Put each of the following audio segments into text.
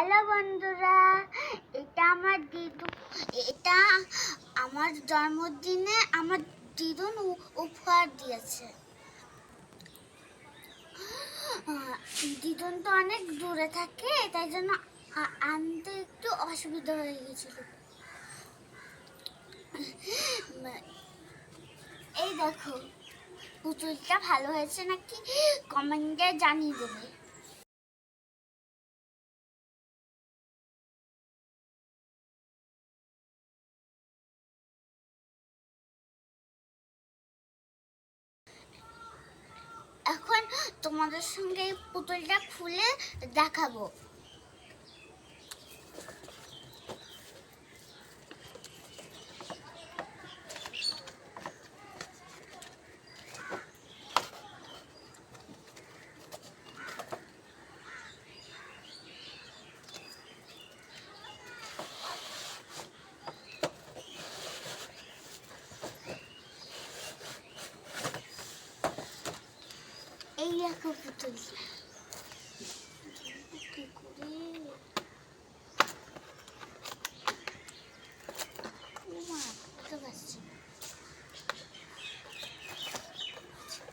Hello বন্ধুরা, এটা আমার দিদু। এটা আমার জন্মদিনে আমার দিদুন উপহার দিয়েছে। দিদুন তো অনেক দূরে থাকে, তাই জন্য আনতে একটু অসুবিধা হয়ে গেছিল। এই দেখো, পুতুলটা ভালো হয়েছে নাকি কমেন্টে জানিয়ে দেবে। এখন তোমাদের সঙ্গে পুতুলটা খুলে দেখাবো। এই দেখো পুতুলটা কি করে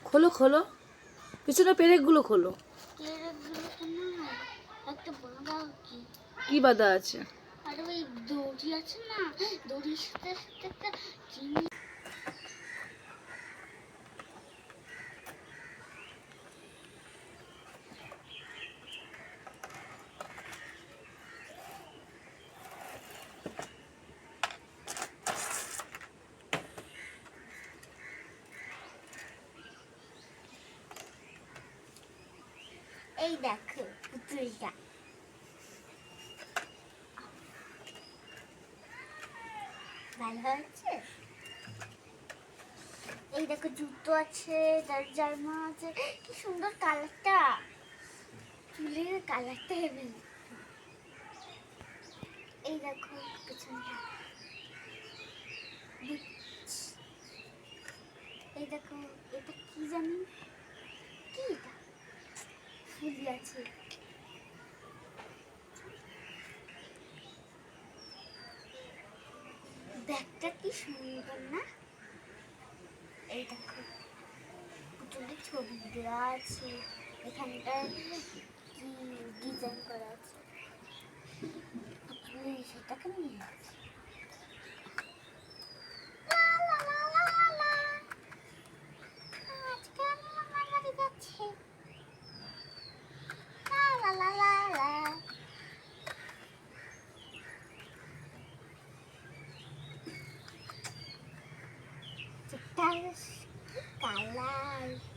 খোলো খোলো, পিছনে পেরেকগুলো খোলো। একটা বাঁধা কি বাধা আছে? আর ওই দড়ি আছে না, দড়ির সাথে সাথে একটা জিনিস। এই দেখো পুতুলটা ভালো হয়েছে। এই দেখো জুতো আছে, জামা আছে, কি সুন্দর কালারটা, চুলের কালারটা হেভি। এই দেখো পেছনটা, এই দেখো এটা কি জানি, কি এটা ফুল আছে। ব্যাগটা কি সুন্দর না। এই দেখো পুতুলের ছবি দেওয়া আছে, এখানটায় কি ডিজাইন করা আছে, পুতুলের সেটাকে নিয়ে আছে। Kalas, kalas.